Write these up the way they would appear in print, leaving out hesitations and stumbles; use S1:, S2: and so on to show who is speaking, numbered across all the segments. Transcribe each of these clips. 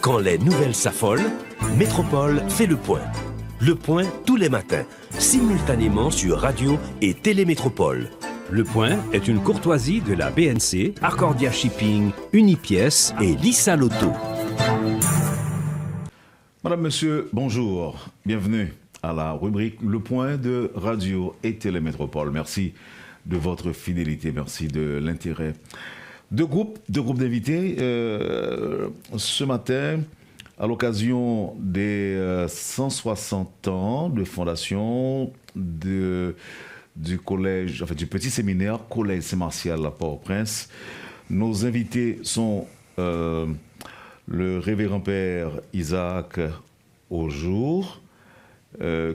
S1: Quand les nouvelles s'affolent, Métropole fait le point. Le point tous les matins, simultanément sur Radio et Télémétropole.
S2: Le point est une courtoisie de la BNC, Arcordia Shipping, Unipièces et Lissa Lotto.
S3: Madame, Monsieur, bonjour. Bienvenue à la rubrique Le Point de Radio et Télémétropole. Merci de votre fidélité, merci de l'intérêt. Deux groupes d'invités ce matin à l'occasion des 160 ans de fondation du collège, du petit séminaire Collège Saint-Martial à Port-au-Prince. Nos invités sont le révérend père Isaac Aujour,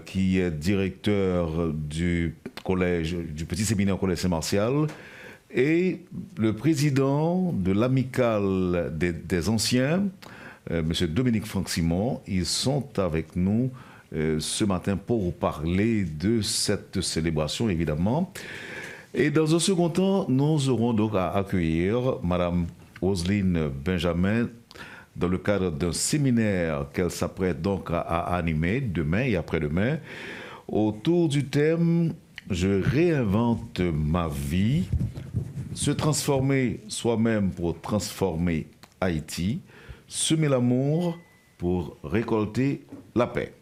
S3: qui est directeur du petit séminaire Collège Saint-Martial, et le président de l'amicale des anciens, M. Dominique Franck-Simon. Ils sont avec nous ce matin pour vous parler de cette célébration, évidemment. Et dans un second temps, nous aurons donc à accueillir Mme Roselyne Benjamin dans le cadre d'un séminaire qu'elle s'apprête donc à animer demain et après-demain autour du thème « Je réinvente ma vie ». Se transformer soi-même pour transformer Haïti, semer l'amour pour récolter la paix.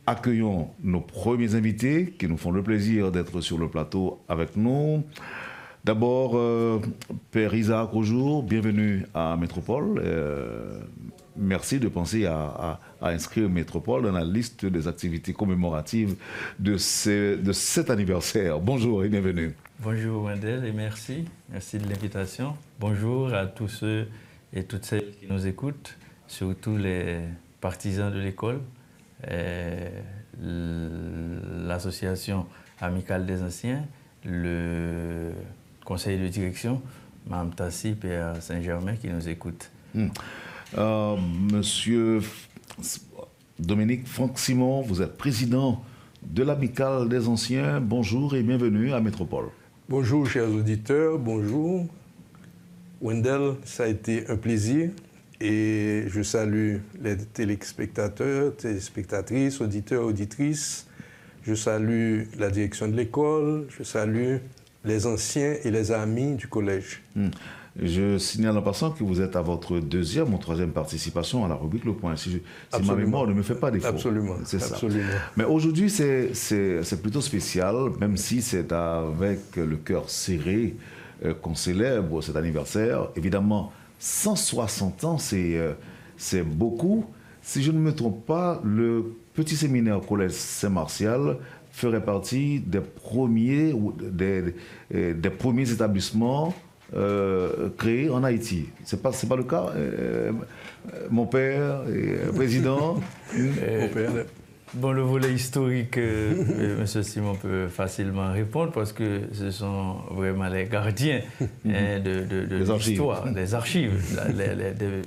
S3: Accueillons nos premiers invités qui nous font le plaisir d'être sur le plateau avec nous. D'abord, Père Isaac Aujour, bienvenue à Métropole. Merci de penser à inscrire Métropole dans la liste des activités commémoratives de cet anniversaire. Bonjour et bienvenue.
S4: Bonjour Wendell et merci. Merci de l'invitation. Bonjour à tous ceux et toutes celles qui nous écoutent, surtout les partisans de l'école, l'association amicale des anciens, le conseil de direction, Mme Tassi, Père Saint-Germain qui nous écoute.
S3: Monsieur Dominique Franck-Simon, vous êtes président de l'amicale des anciens. Bonjour et bienvenue à Métropole.
S5: Bonjour chers auditeurs, bonjour. Wendell, ça a été un plaisir et je salue les téléspectateurs, téléspectatrices, auditeurs, auditrices. Je salue la direction de l'école, je salue les anciens et les amis du collège.
S3: Je signale en passant que vous êtes à votre deuxième ou troisième participation à la rubrique Le Point. Si ma mémoire ne me fait pas défaut.
S5: Absolument.
S3: C'est ça.
S5: Absolument.
S3: Mais aujourd'hui, c'est plutôt spécial, même si c'est avec le cœur serré qu'on célèbre cet anniversaire. Évidemment, 160 ans, c'est beaucoup. Si je ne me trompe pas, le petit séminaire Collège Saint-Martial ferait partie des premiers établissements créés en Haïti. C'est pas le cas, mon père, président.
S5: Mon père.
S4: Bon, le volet historique, M. Simon peut facilement répondre parce que ce sont vraiment les gardiens de l'histoire, des archives,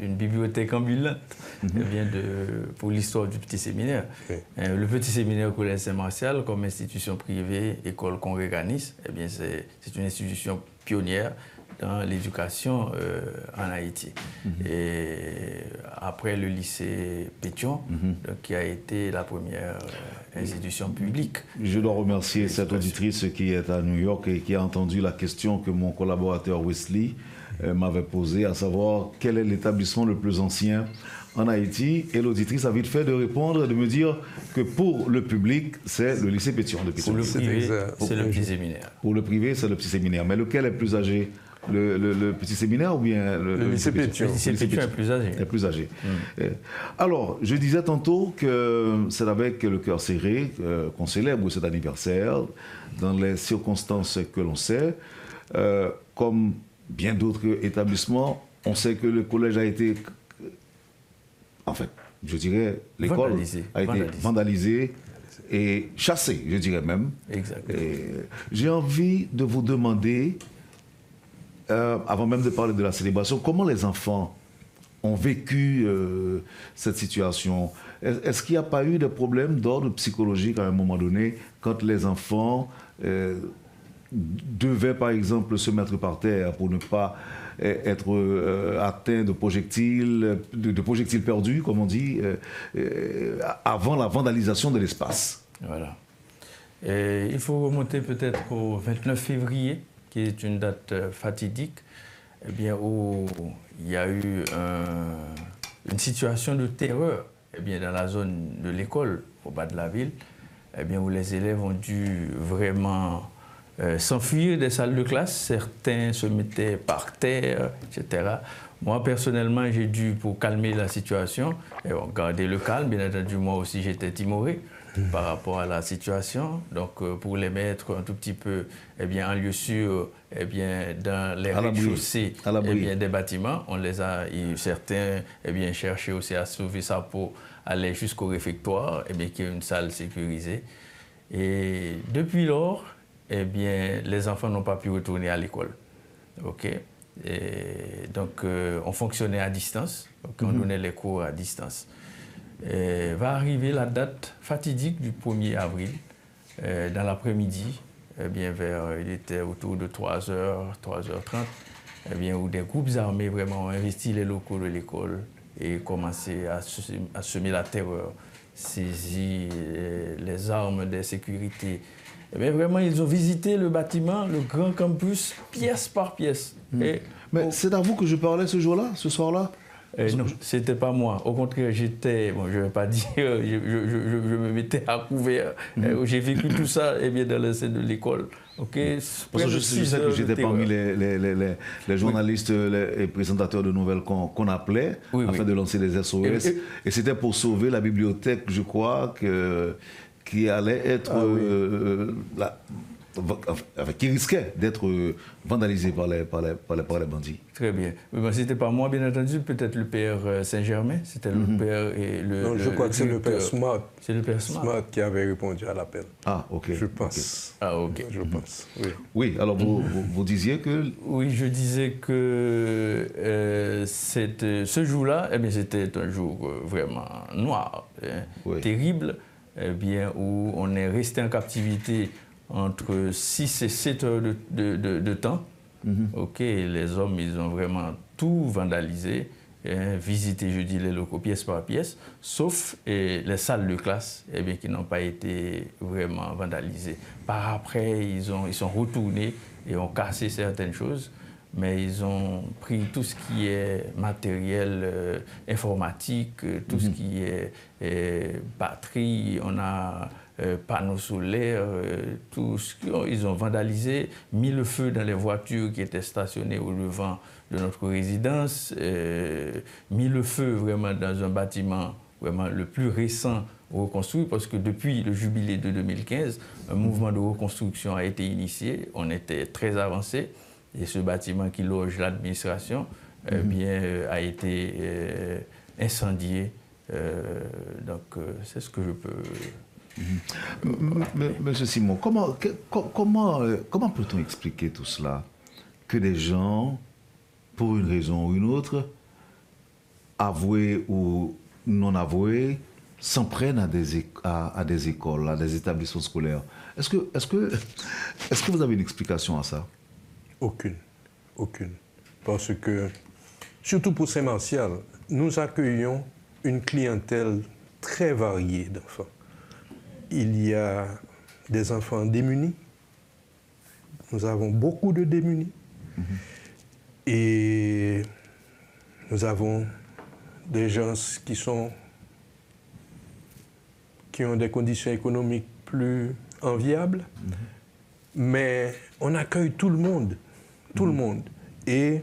S4: une bibliothèque ambulante pour l'histoire du petit séminaire. Le petit séminaire Collège Saint-Martial, comme institution privée, école congréganiste, eh bien c'est une institution pionnière dans l'éducation en Haïti. Et après le lycée Pétion, qui a été la première institution publique.
S3: Je dois remercier cette auditrice qui est à New York et qui a entendu la question que mon collaborateur Wesley m'avait posée, à savoir quel est l'établissement le plus ancien en Haïti. Et l'auditrice a vite fait de répondre et de me dire que pour le public, c'est le lycée Pétion de Pétion.
S4: Pour le privé, c'est le petit séminaire.
S3: Pour le privé, c'est le petit séminaire. Mais lequel est plus âgé ? Le petit séminaire ou bien
S5: le lycée Pétion?
S4: Le lycée Pétion est plus âgé.
S3: Est plus âgé. Alors, je disais tantôt que c'est avec le cœur serré qu'on célèbre cet anniversaire, dans les circonstances que l'on sait. Comme bien d'autres établissements, on sait que le collège a été, en fait, je dirais, l'école a été vandalisée et chassée, je dirais même.
S4: Exactement.
S3: J'ai envie de vous demander, avant même de parler de la célébration, comment les enfants ont vécu cette situation? Est-ce qu'il n'y a pas eu de problème d'ordre psychologique à un moment donné quand les enfants devaient par exemple se mettre par terre pour ne pas être atteint de projectiles perdus, comme on dit, avant la vandalisation de l'espace.
S4: Voilà. Et il faut remonter peut-être au 29 février, qui est une date fatidique, eh bien, où il y a eu une situation de terreur eh bien, dans la zone de l'école, au bas de la ville, eh bien, où les élèves ont dû vraiment s'enfuir des salles de classe. Certains se mettaient par terre, etc. Moi, personnellement, j'ai dû, pour calmer la situation, garder le calme. Bien entendu, moi aussi, j'étais timoré par rapport à la situation. Donc, pour les mettre un tout petit peu eh bien, en lieu sûr, eh bien, dans les rez-de-chaussée eh bien, des bâtiments, on les a, certains eh bien, cherchaient aussi à sauver ça pour aller jusqu'au réfectoire, eh bien, qui est une salle sécurisée. Et depuis lors, eh bien, les enfants n'ont pas pu retourner à l'école. Okay? Et donc, on fonctionnait à distance, donc on donnait les cours à distance. Et va arriver la date fatidique du 1er avril, dans l'après-midi, eh bien, il était autour de 3h, 3h30, eh bien, où des groupes armés vraiment ont investi les locaux de l'école et commencé à semer la terreur, saisi les armes des sécurités. Eh bien, vraiment, ils ont visité le bâtiment, le grand campus, pièce par pièce. Et
S3: mais c'est à vous que je parlais ce jour-là, ce soir-là?
S4: Non, ce n'était pas moi. Au contraire, j'étais, bon, je ne vais pas dire, je me mettais à couvert. J'ai vécu tout ça eh bien, dans le sein de l'école. Okay?
S3: Parce que je sais que j'étais parmi les journalistes et présentateurs de nouvelles qu'on appelait afin de lancer des SOS. Et c'était pour sauver la bibliothèque, je crois, qui allait être... qui risquait d'être vandalisé par les bandits.
S4: Très bien. Mais ce n'était pas moi, bien entendu, peut-être le père Saint-Germain, c'était le père et le...
S5: Non, je crois que c'est le père Smart.
S4: C'est le père Smart.
S5: Smart qui avait répondu à l'appel.
S3: Ah, ok.
S5: Je pense.
S3: Okay.
S4: Ah, ok.
S5: Je pense, oui.
S3: Oui, alors vous disiez que...
S4: Oui, je disais que ce jour-là, eh bien, c'était un jour vraiment noir, terrible, eh bien, où on est resté en captivité entre 6 et 7 heures de temps. Ok, les hommes, ils ont vraiment tout vandalisé, visité, je dis, les locaux pièce par pièce, sauf les salles de classe eh bien, qui n'ont pas été vraiment vandalisées. Par après, ils sont retournés et ont cassé certaines choses, mais ils ont pris tout ce qui est matériel informatique, tout ce qui est batterie, on a... panneaux solaires, ils ont vandalisé, mis le feu dans les voitures qui étaient stationnées au devant de notre résidence, mis le feu vraiment dans un bâtiment vraiment le plus récent reconstruit, parce que depuis le jubilé de 2015, un mouvement de reconstruction a été initié, on était très avancé, et ce bâtiment qui loge l'administration a été incendié. Donc c'est ce que je peux...
S3: Monsieur Simon, comment peut-on expliquer tout cela? Que des gens, pour une raison ou une autre, avoués ou non avoués, s'en prennent à des écoles, à des établissements scolaires. Est-ce que vous avez une explication à ça?
S5: Aucune. Parce que, surtout pour Saint-Martial, nous accueillons une clientèle très variée d'enfants. Il y a des enfants démunis. Nous avons beaucoup de démunis. Et nous avons des gens qui ont des conditions économiques plus enviables. Mais on accueille tout le monde. Tout le monde. Et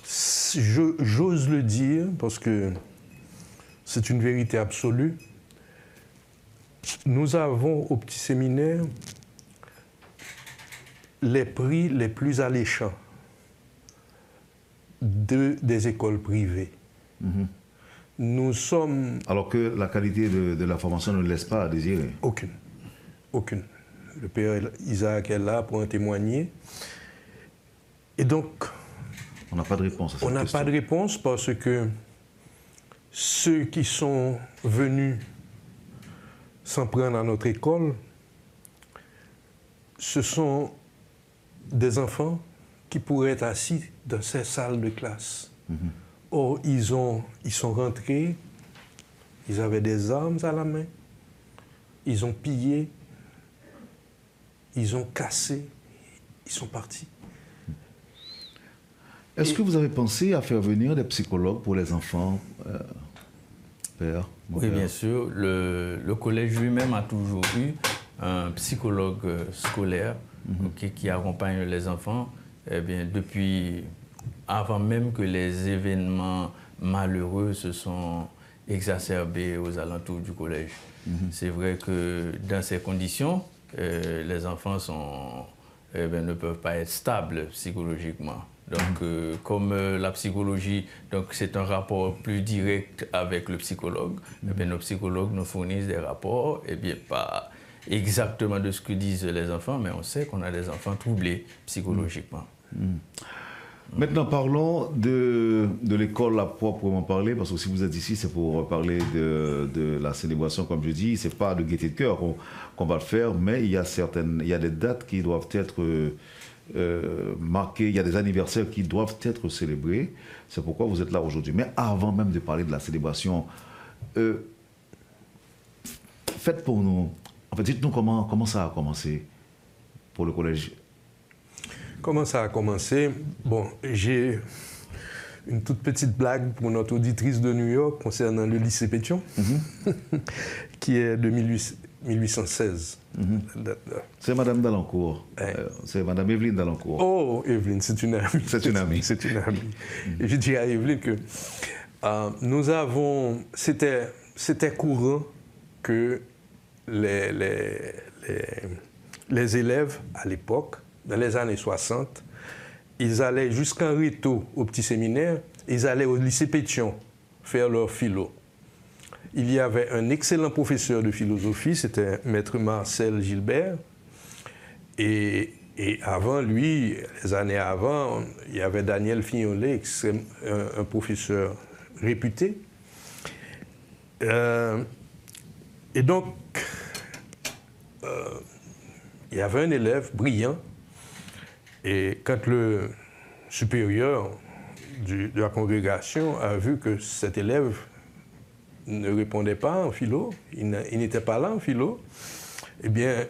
S5: j'ose le dire parce que c'est une vérité absolue. Nous avons au petit séminaire les prix les plus alléchants des écoles privées. Nous sommes...
S3: Alors que la qualité de la formation ne laisse pas à désirer.
S5: Aucune. Le père Isaac est là pour en témoigner. Et donc...
S3: On n'a pas de réponse à cette question.
S5: On n'a pas de réponse parce que ceux qui sont venus s'en prendre à notre école, ce sont des enfants qui pourraient être assis dans ces salles de classe. Or, ils sont rentrés, ils avaient des armes à la main, ils ont pillé, ils ont cassé, ils sont partis.
S3: Est-ce que vous avez pensé à faire venir des psychologues pour les enfants, père?
S4: Oui, bien sûr. Le collège lui-même a toujours eu un psychologue scolaire qui accompagne les enfants depuis avant même que les événements malheureux se sont exacerbés aux alentours du collège. C'est vrai que dans ces conditions, les enfants ne peuvent pas être stables psychologiquement. Donc, comme la psychologie, c'est un rapport plus direct avec le psychologue, nos psychologues nous fournissent des rapports, pas exactement de ce que disent les enfants, mais on sait qu'on a des enfants troublés psychologiquement.
S3: Maintenant, parlons de l'école à proprement parler, parce que si vous êtes ici, c'est pour parler de la célébration, comme je dis. Ce n'est pas de gaieté de cœur qu'on va le faire, mais il y a des dates qui doivent être marquées, il y a des anniversaires qui doivent être célébrés. C'est pourquoi vous êtes là aujourd'hui. Mais avant même de parler de la célébration, faites pour nous, en fait, dites-nous comment ça a commencé pour le collège.
S5: Comment ça a commencé? Bon, j'ai une toute petite blague pour notre auditrice de New York concernant le lycée Pétion, qui est de 1816.
S3: C'est Madame Dalancourt. C'est Madame Evelyne Dalancourt.
S5: Oh, Evelyne, c'est une amie.
S3: C'est une amie.
S5: C'est une amie. Et je dis à Evelyne que c'était courant que les élèves, à l'époque, dans les années 60, ils allaient jusqu'en Réto, au petit séminaire, ils allaient au lycée Pétion faire leur philo. Il y avait un excellent professeur de philosophie, c'était Maître Marcel Gilbert, et avant lui, les années avant, il y avait Daniel Fignolet, un professeur réputé. Et donc, il y avait un élève brillant, et quand le supérieur de la congrégation a vu que cet élève ne répondait pas en philo, il n'était pas là en philo, eh bien,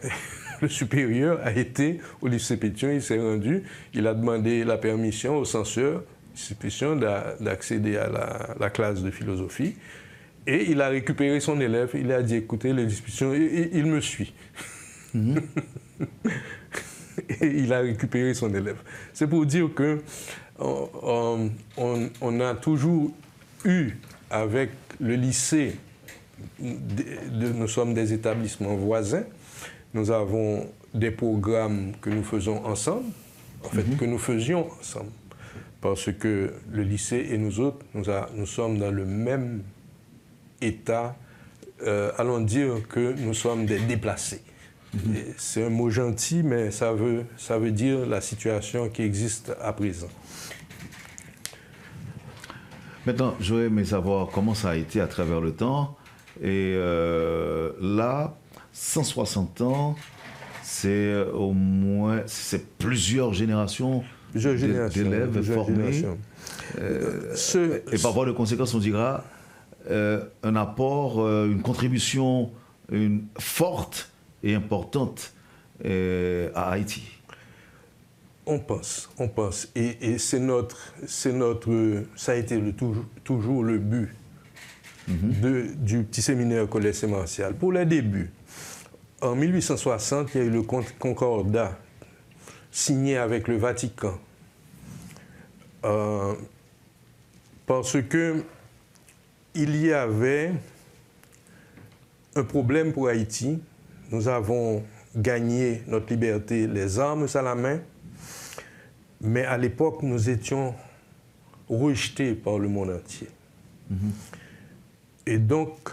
S5: le supérieur a été au lycée Pétion, il s'est rendu, il a demandé la permission au censeur du lycée Pétion d'accéder à la classe de philosophie, et il a récupéré son élève, il a dit, écoutez, les discussions, il me suit. Et il a récupéré son élève. C'est pour dire que on a toujours eu, avec le lycée, nous sommes des établissements voisins, nous avons des programmes que nous faisons ensemble, en fait, que nous faisions ensemble, parce que le lycée et nous autres, nous sommes dans le même état, allons dire que nous sommes des déplacés. C'est un mot gentil, mais ça veut dire la situation qui existe à présent.
S3: Maintenant, j'aurais aimé savoir comment ça a été à travers le temps. Et là, 160 ans, c'est au moins plusieurs générations d'élèves formés. Et par voie de conséquence, on dira un apport, une contribution forte et importante à Haïti.
S5: On pense. Et ça a été toujours le but du petit séminaire collège sémential. Pour les débuts, en 1860, il y a eu le concordat signé avec le Vatican. Parce que il y avait un problème pour Haïti. Nous avons gagné notre liberté, les armes à la main, mais à l'époque, nous étions rejetés par le monde entier. Et donc,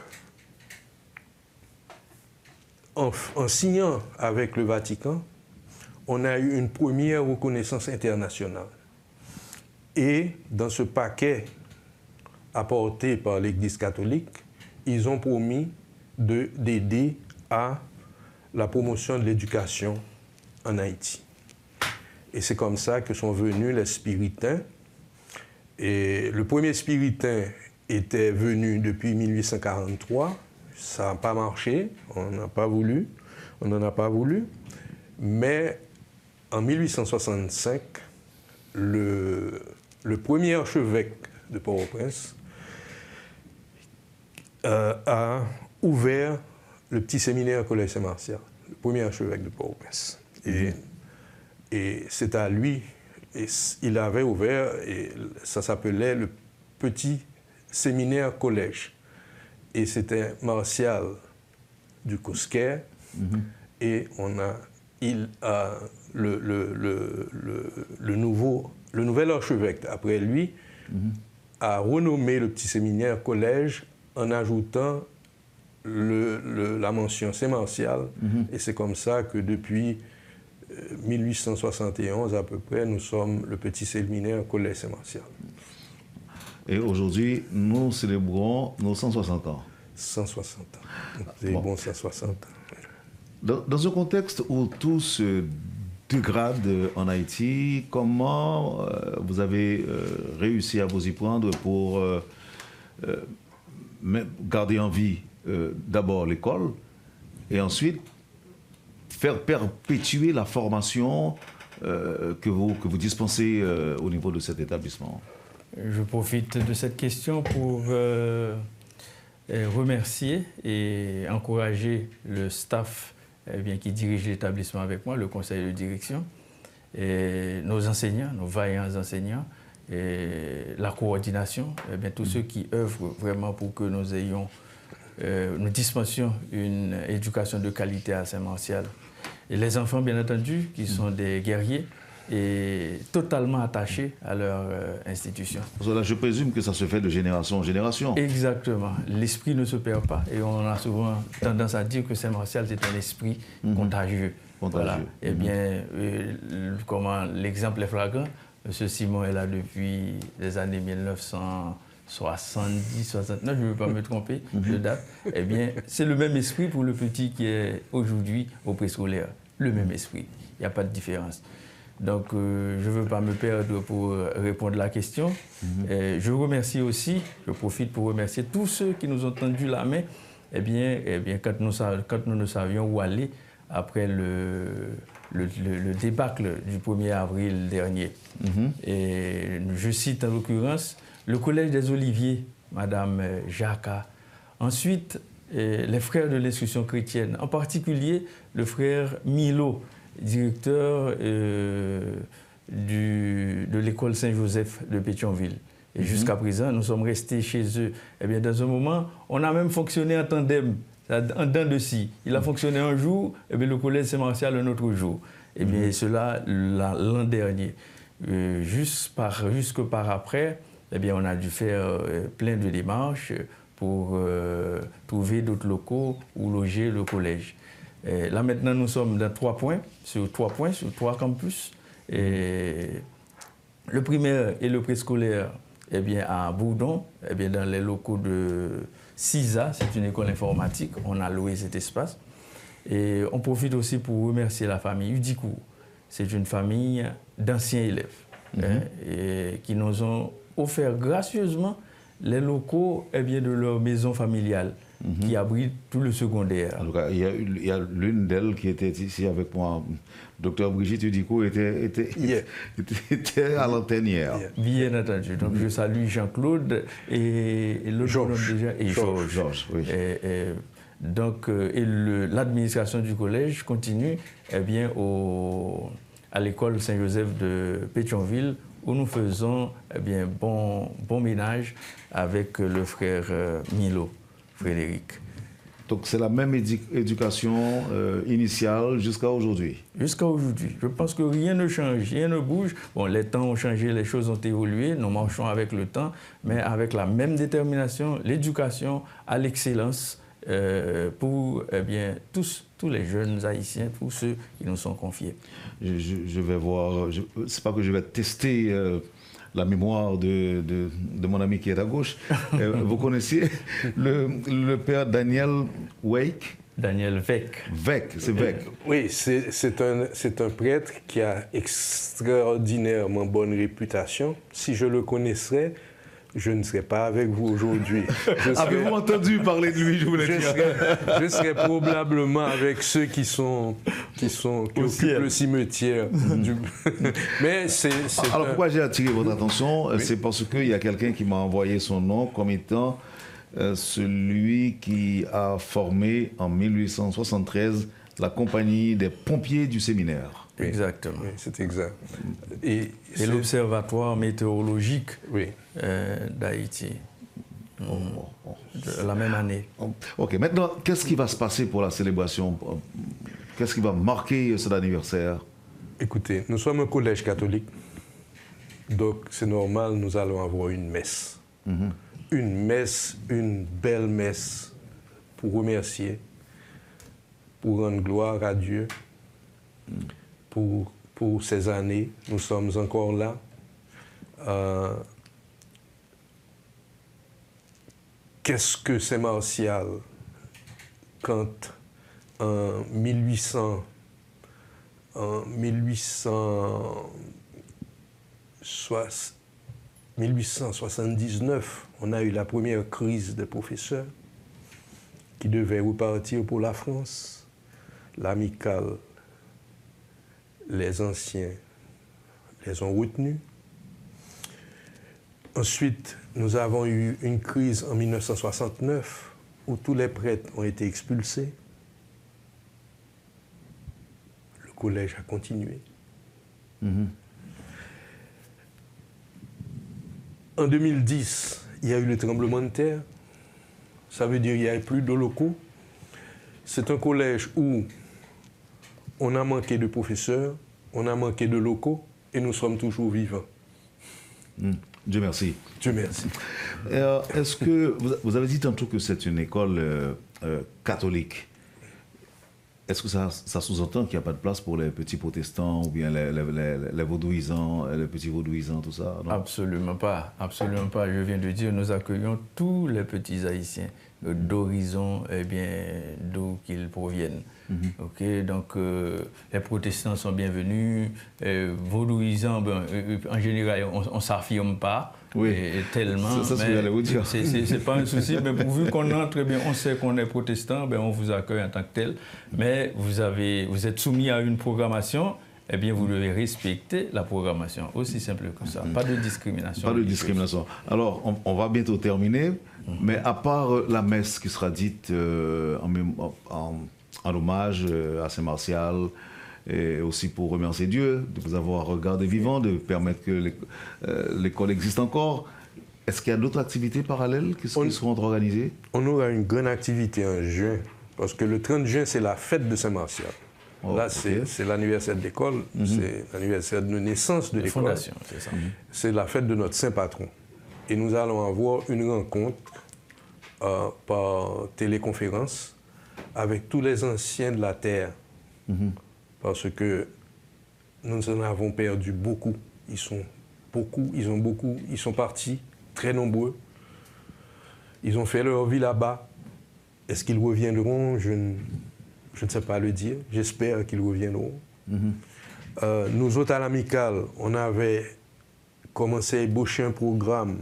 S5: en signant avec le Vatican, on a eu une première reconnaissance internationale. Et dans ce paquet apporté par l'Église catholique, ils ont promis d'aider à la promotion de l'éducation en Haïti. Et c'est comme ça que sont venus les spiritains. Et le premier spiritain était venu depuis 1843. Ça n'a pas marché, on n'en a pas voulu. Mais en 1865, le premier archevêque de Port-au-Prince a ouvert le petit séminaire Collège Saint-Martial, le premier archevêque de Port-au-Prince. Et c'est à lui, et il avait ouvert, et ça s'appelait le petit séminaire collège. Et c'était Martial du Cosquer, et le nouvel archevêque, après lui, a renommé le petit séminaire collège en ajoutant la mention Saint-Martial. Et c'est comme ça que depuis 1871 à peu près, nous sommes le petit séminaire collège Saint-Martial.
S3: Et aujourd'hui, nous célébrons nos 160 ans.
S5: 160 ans. C'est bon, 160 ans.
S3: Dans un contexte où tout se dégrade en Haïti, comment vous avez réussi à vous y prendre pour garder en vie d'abord l'école et ensuite faire perpétuer la formation que vous dispensez au niveau de cet établissement?
S4: Je profite de cette question pour remercier et encourager le staff qui dirige l'établissement avec moi, le conseil de direction, et nos enseignants, nos vaillants enseignants, et la coordination, tous ceux qui œuvrent vraiment pour que nous dispensions une éducation de qualité à Saint-Martial. Et les enfants, bien entendu, qui sont des guerriers et totalement attachés à leur institution.
S3: Là, je présume que ça se fait de génération en génération.
S4: Exactement. L'esprit ne se perd pas et on a souvent tendance à dire que Saint-Martial, c'est un esprit contagieux. Voilà. Eh bien, comment l'exemple est flagrant. M. Simon est là depuis les années 1970, 69, je ne veux pas me tromper de date. Eh bien, c'est le même esprit pour le petit qui est aujourd'hui au préscolaire. Le même esprit. Il n'y a pas de différence. Donc, je ne veux pas me perdre pour répondre à la question. Je remercie aussi, je profite pour remercier tous ceux qui nous ont tendu la main, quand nous ne savions où aller après le débâcle du 1er avril dernier. Et je cite en l'occurrence le Collège des Oliviers, Madame Jacques. Ensuite, les frères de l'instruction chrétienne, en particulier le frère Milo, directeur de l'école Saint-Joseph de Pétionville. Et jusqu'à présent, nous sommes restés chez eux. Eh bien, dans un moment, on a même fonctionné en tandem, en dents de scie. Il a fonctionné un jour, et bien, le collège Saint-Martial un autre jour. Et bien, cela l'an dernier. Jusque par après, eh bien, on a dû faire plein de démarches pour trouver d'autres locaux où loger le collège. Et là, maintenant, nous sommes dans 3 points, sur 3 campus. Et le primaire et le préscolaire, eh bien, à Bourdon, eh bien, dans les locaux de CISA, c'est une école informatique, on a loué cet espace. Et on profite aussi pour remercier la famille Udicourt. C'est une famille d'anciens élèves et qui nous ont offert gracieusement les locaux de leur maison familiale qui abrite tout le secondaire.
S3: En tout cas, il y a l'une d'elles qui était ici avec moi. Docteur Brigitte Udicourt était à l'antenne hier.
S4: Bien entendu. Donc je salue Jean-Claude et Georges.
S3: Oui.
S4: Donc, l'administration du collège continue à l'école Saint-Joseph de Pétionville, où nous faisons bon ménage avec le frère Milo, Frédéric.
S3: Donc c'est la même éducation initiale jusqu'à aujourd'hui?
S4: Jusqu'à aujourd'hui. Je pense que rien ne change, rien ne bouge. Bon, les temps ont changé, les choses ont évolué, nous marchons avec le temps, mais avec la même détermination, l'éducation à l'excellence pour tous les jeunes Haïtiens, tous ceux qui nous sont confiés.
S3: Je vais voir, c'est pas que je vais tester la mémoire de mon ami qui est à gauche. Vous connaissiez le père Daniel Wake?
S4: Daniel Vec.
S3: Vec, c'est Vec.
S5: Oui, c'est un prêtre qui a extraordinairement bonne réputation. Si je le connaissais, je ne serais pas avec vous aujourd'hui.
S3: Avez-vous entendu parler de lui, je voulais dire?
S5: Je serais probablement avec ceux qui occupent le cimetière. Mais
S3: Alors pourquoi j'ai attiré votre attention? Oui. C'est parce qu'il y a quelqu'un qui m'a envoyé son nom comme étant celui qui a formé en 1873 la compagnie des pompiers du séminaire.
S5: Oui.
S4: Exactement.
S5: Oui, c'est exact.
S4: Et l'Observatoire météorologique d'Haïti, la même année.
S3: Ok, maintenant, qu'est-ce qui va se passer pour la célébration? Qu'est-ce qui va marquer cet anniversaire?
S5: Écoutez, nous sommes un collège catholique, donc c'est normal, nous allons avoir une messe. Une messe, une belle messe pour remercier, pour rendre gloire à Dieu, pour ces années. Nous sommes encore là. Qu'est-ce que c'est martial quand en 1879, on a eu la première crise de professeurs qui devaient repartir pour la France. L'amicale, les anciens les ont retenus. Ensuite, nous avons eu une crise en 1969 où tous les prêtres ont été expulsés. Le collège a continué. En 2010, il y a eu le tremblement de terre. Ça veut dire qu'il n'y a plus de locaux. C'est un collège où on a manqué de professeurs, on a manqué de locaux et nous sommes toujours vivants.
S3: Dieu merci.
S5: Dieu merci.
S3: Est-ce que vous avez dit tantôt que c'est une école catholique? Est-ce que ça sous-entend qu'il n'y a pas de place pour les petits protestants ou bien les vaudouisants, les petits vaudouisants, tout ça? Non?
S4: Absolument pas, absolument pas. Je viens de dire, nous accueillons tous les petits Haïtiens d'horizon, d'où qu'ils proviennent. Ok, donc les protestants sont bienvenus. Vaudouisants, en général, on ne s'affirme pas.
S3: Oui,
S4: tellement.
S3: C'est ce que j'allais vous dire.
S4: C'est pas un souci, mais pourvu qu'on entre, on sait qu'on est protestant, on vous accueille en tant que tel. Mais vous êtes soumis à une programmation, vous devez respecter la programmation. Aussi simple que ça. Pas de discrimination.
S3: Pas de discrimination. Alors, on va bientôt terminer, mais à part la messe qui sera dite en hommage à Saint-Martial, et aussi pour remercier Dieu de vous avoir regardé vivant, de permettre que l'école existe encore. Est-ce qu'il y a d'autres activités parallèles qui seront organisées?
S5: On aura une grande activité en juin, parce que le 30 juin, c'est la fête de Saint-Martial. Là, c'est l'anniversaire de l'école, c'est l'anniversaire de naissance de l'école.
S4: C'est ça.
S5: C'est la fête de notre saint patron. Et nous allons avoir une rencontre par téléconférence avec tous les anciens de la terre. Parce que nous en avons perdu beaucoup. Ils sont partis, très nombreux. Ils ont fait leur vie là-bas. Est-ce qu'ils reviendront? Je ne sais pas le dire. J'espère qu'ils reviendront. Nous autres, à l'amicale, on avait commencé à ébaucher un programme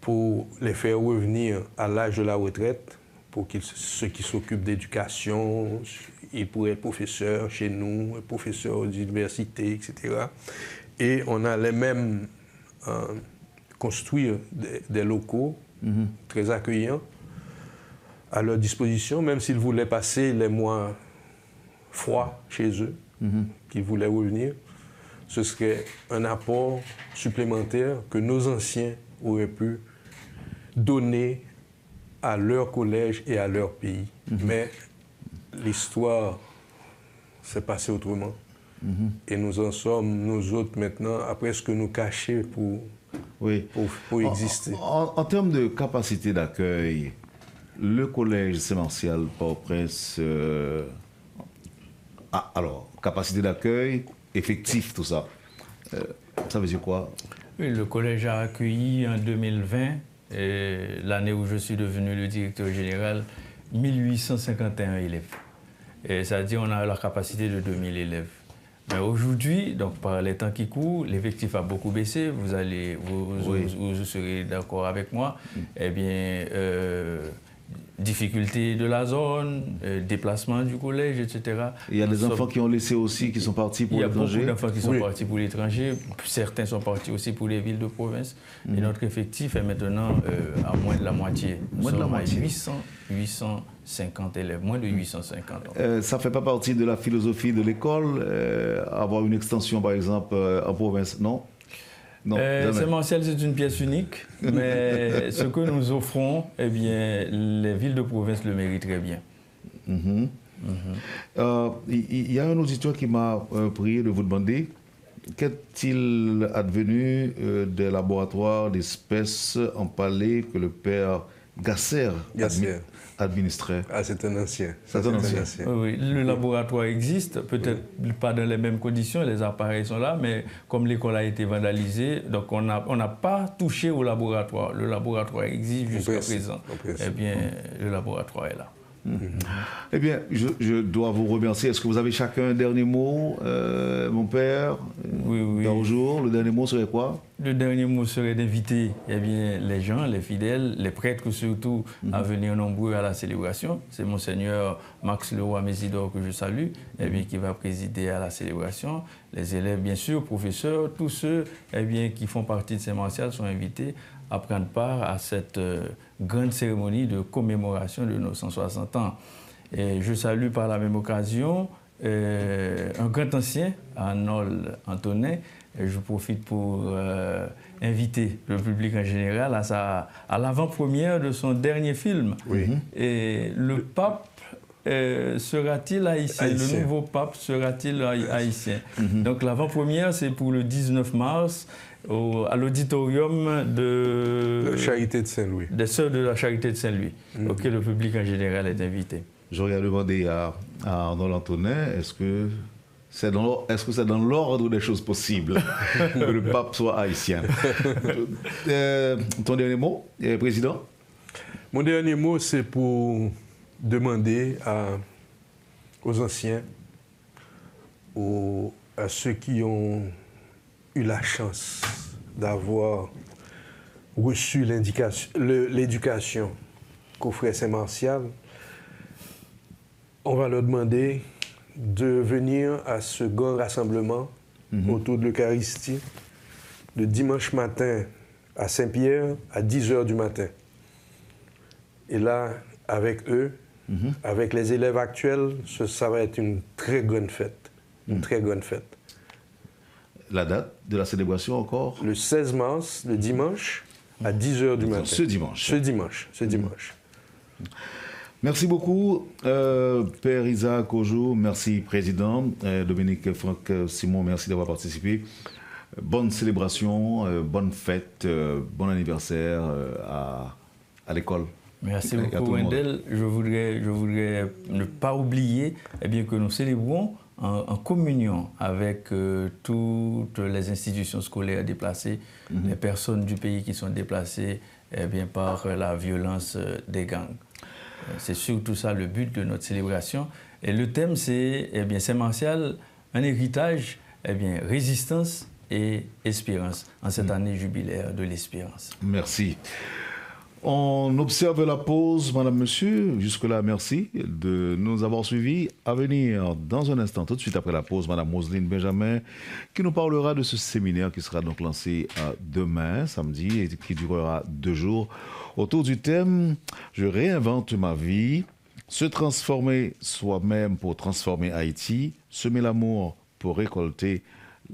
S5: pour les faire revenir à l'âge de la retraite, pour ceux qui s'occupent d'éducation, ils pourraient être professeurs chez nous, professeurs d'université, etc. Et on allait même construire des locaux très accueillants à leur disposition, même s'ils voulaient passer les mois froids chez eux, qu'ils voulaient revenir. Ce serait un apport supplémentaire que nos anciens auraient pu donner à leur collège et à leur pays. Mais l'histoire s'est passée autrement. Et nous en sommes, nous autres, maintenant, à presque nous cacher pour exister.
S3: En termes de capacité d'accueil, le collège Saint-Martial Port-au-Prince, alors, capacité d'accueil, effectif, tout ça, ça veut dire quoi?
S4: Oui, le collège a accueilli en 2020, l'année où je suis devenu le directeur général, 1851 élèves. C'est-à-dire qu'on a la capacité de 2000 élèves. Mais aujourd'hui, donc par les temps qui courent, l'effectif a beaucoup baissé. Vous serez d'accord avec moi. Eh bien, difficultés de la zone, déplacement du collège, etc.
S3: Il y a des enfants qui ont laissé aussi, qui sont partis pour l'étranger.
S4: Il y a beaucoup d'enfants qui sont partis pour l'étranger. Certains sont partis aussi pour les villes de province. Et notre effectif est maintenant à moins de la moitié. Nous sommes à 850 élèves, moins de 850.
S3: Ça ne fait pas partie de la philosophie de l'école, avoir une extension, par exemple, en province, non? Non,
S4: Sémentiel, c'est une pièce unique, mais ce que nous offrons, eh bien, les villes de province le mériteraient bien.
S3: Il y a un auditeur qui m'a prié de vous demander qu'est-il advenu des laboratoires d'espèces en palais que le père Gasser administrait.
S5: Ah, c'est un ancien.
S3: C'est un ancien.
S4: Oui, le laboratoire existe, peut-être pas dans les mêmes conditions, les appareils sont là, mais comme l'école a été vandalisée, donc on n'a pas touché au laboratoire. Le laboratoire existe jusqu'à présent. Eh bien, le laboratoire est là.
S3: Eh bien, je dois vous remercier. Est-ce que vous avez chacun un dernier mot, mon père?
S4: Oui.
S3: Bonjour. Le dernier mot serait quoi?
S4: Le dernier mot serait d'inviter les gens, les fidèles, les prêtres surtout, à venir nombreux à la célébration. C'est Monseigneur Max Leroy-Mésidor que je salue, qui va présider à la célébration. Les élèves, bien sûr, professeurs, tous ceux qui font partie de Sémential sont invités à prendre part à cette grande cérémonie de commémoration de nos 160 ans. Et je salue par la même occasion un grand ancien, Arnold Antonin. Et je profite pour inviter le public en général à l'avant-première de son dernier film. Et le pape sera-t-il haïtien? Le nouveau pape sera-t-il haïtien? Donc l'avant-première, c'est pour le 19 mars à l'auditorium de
S5: la Charité de Saint-Louis.
S4: Des Sœurs de la Charité de Saint-Louis, auquel le public en général est invité.
S3: J'aurais demandé à Arnold Antonin, est-ce que c'est dans l'ordre des choses possibles que le pape soit haïtien? Ton dernier mot, Président?
S5: Mon dernier mot, c'est pour demander aux anciens, à ceux qui ont eu la chance d'avoir reçu l'éducation qu'offrait Sémential, on va leur demander de venir à ce grand rassemblement autour de l'Eucharistie le dimanche matin à Saint-Pierre à 10h du matin. Et là, avec eux, avec les élèves actuels, ça va être une très grande fête. Une très grande fête.
S3: La date de la célébration encore?
S5: Le 16 mars, le dimanche, à 10h du matin.
S3: Ce dimanche.
S5: Ce dimanche.
S3: Merci beaucoup, Père Isaac Ojo. Merci, Président. Dominique Franck Simon, merci d'avoir participé. Bonne célébration, bonne fête, bon anniversaire à l'école.
S4: Merci beaucoup, Wendell. Je voudrais ne pas oublier que nous célébrons en communion avec toutes les institutions scolaires déplacées, les personnes du pays qui sont déplacées par la violence des gangs. C'est surtout ça le but de notre célébration. Et le thème, c'est Sémential, un héritage, résistance et espérance, en cette année jubilaire de l'espérance.
S3: Merci. On observe la pause, Madame, Monsieur. Jusque-là, merci de nous avoir suivis. À venir dans un instant, tout de suite après la pause, Madame Roselyne Benjamin, qui nous parlera de ce séminaire qui sera donc lancé demain, samedi, et qui durera 2 jours, autour du thème « Je réinvente ma vie », se transformer soi-même pour transformer Haïti, semer l'amour pour récolter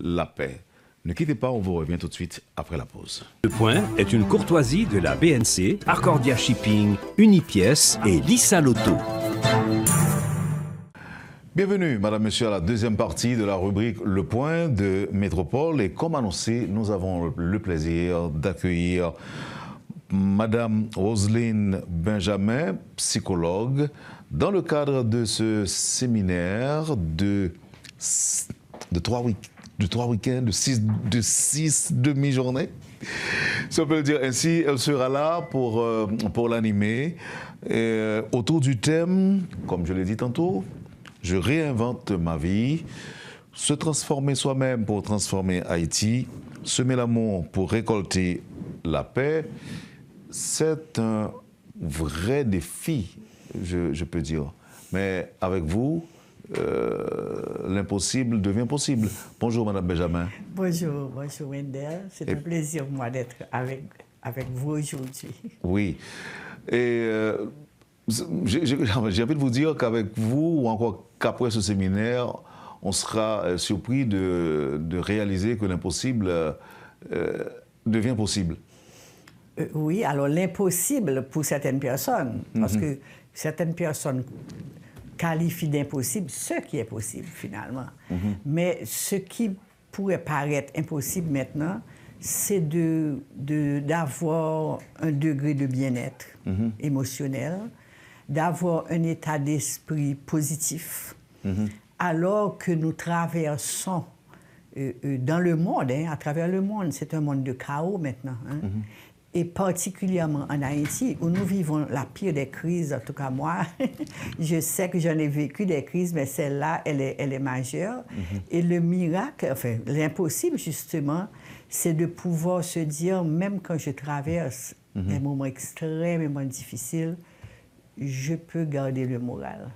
S3: la paix. Ne quittez pas, on vous revient tout de suite après la pause.
S2: Le Point est une courtoisie de la BNC, Arcordia Shipping, Unipièce et Lissa Loto.
S3: Bienvenue, Madame, Monsieur, à la deuxième partie de la rubrique Le Point de Métropole. Et comme annoncé, nous avons le plaisir d'accueillir Madame Roselyne Benjamin, psychologue, dans le cadre de ce séminaire de 3 week-ends, de 6 demi-journées. Si on peut le dire ainsi, elle sera là pour l'animer autour du thème, comme je l'ai dit tantôt, je réinvente ma vie, se transformer soi-même pour transformer Haïti, semer l'amour pour récolter la paix. C'est un vrai défi, je peux dire. Mais avec vous, l'impossible devient possible. Bonjour, Madame Benjamin.
S6: Bonjour Wendell. C'est un plaisir pour moi d'être avec vous aujourd'hui.
S3: Oui. Et j'ai envie de vous dire qu'avec vous, ou encore qu'après ce séminaire, on sera surpris de réaliser que l'impossible devient possible.
S6: Oui, alors l'impossible pour certaines personnes, parce que certaines personnes qualifient d'impossible ce qui est possible finalement. Mais ce qui pourrait paraître impossible maintenant, c'est d'avoir un degré de bien-être émotionnel, d'avoir un état d'esprit positif, alors que nous traversons dans le monde, à travers le monde, c'est un monde de chaos maintenant. Et particulièrement en Haïti, où nous vivons la pire des crises, en tout cas moi, je sais que j'en ai vécu des crises, mais celle-là, elle est majeure. Et le miracle, enfin, l'impossible justement, c'est de pouvoir se dire, même quand je traverse des moments extrêmement difficiles, je peux garder le moral.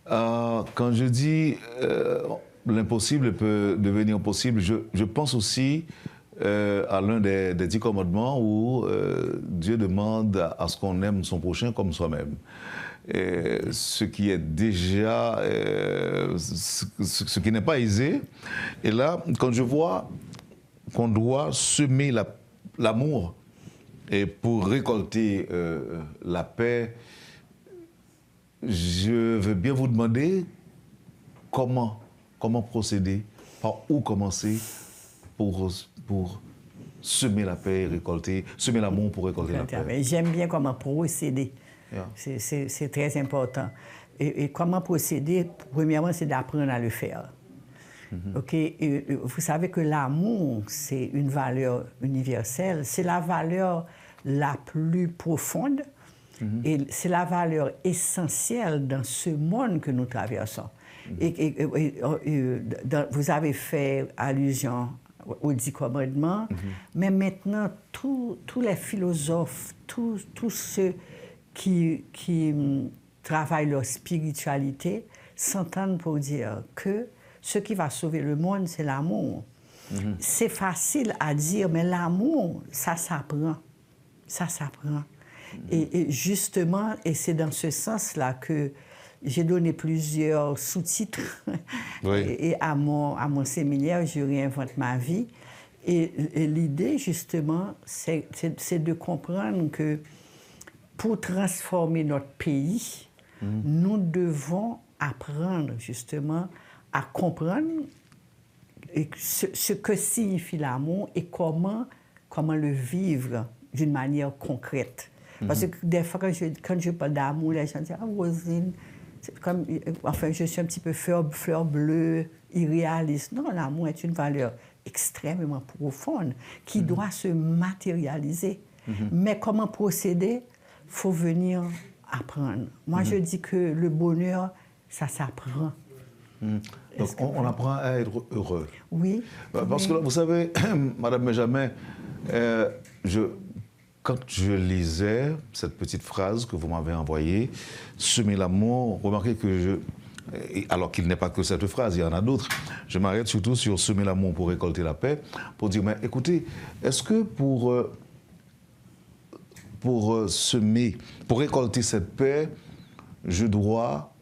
S3: Quand je dis l'impossible peut devenir possible, je pense aussi à l'un des 10 commandements où Dieu demande à ce qu'on aime son prochain comme soi-même. Ce qui est déjà, ce qui n'est pas aisé. Et là, quand je vois qu'on doit semer l'amour et pour récolter la paix, je veux bien vous demander comment procéder, par où commencer pour semer la paix et semer l'amour pour récolter la paix.
S6: J'aime bien comment procéder. Yeah. C'est très important. Et comment procéder, premièrement, c'est d'apprendre à le faire. OK? Et vous savez que l'amour, c'est une valeur universelle. C'est la valeur la plus profonde et c'est la valeur essentielle dans ce monde que nous traversons. Vous avez fait allusion aux 10 commandements, mais maintenant, tous les philosophes, tous ceux qui travaillent leur spiritualité s'entendent pour dire que ce qui va sauver le monde, c'est l'amour. C'est facile à dire, mais l'amour, ça s'apprend. Ça s'apprend. Et justement, et c'est dans ce sens-là que j'ai donné plusieurs sous-titres et à mon séminaire, je réinvente ma vie. Et l'idée, justement, c'est de comprendre que pour transformer notre pays, nous devons apprendre, justement, à comprendre ce que signifie l'amour et comment le vivre d'une manière concrète. Parce que des fois, quand je parle d'amour, les gens disent « Ah, Rosine, comme, enfin, je suis un petit peu fleur bleue, irréaliste. » Non, l'amour est une valeur extrêmement profonde qui doit se matérialiser. Mais comment procéder? Il faut venir apprendre. Moi, je dis que le bonheur, ça s'apprend.
S3: Donc, on apprend à être heureux.
S6: Oui.
S3: Parce que, vous savez, Madame Benjamin, quand je lisais cette petite phrase que vous m'avez envoyée, « Semer l'amour », remarquez que alors qu'il n'est pas que cette phrase, il y en a d'autres, je m'arrête surtout sur « Semer l'amour pour récolter la paix », pour dire, mais écoutez, est-ce que pour récolter cette paix, je dois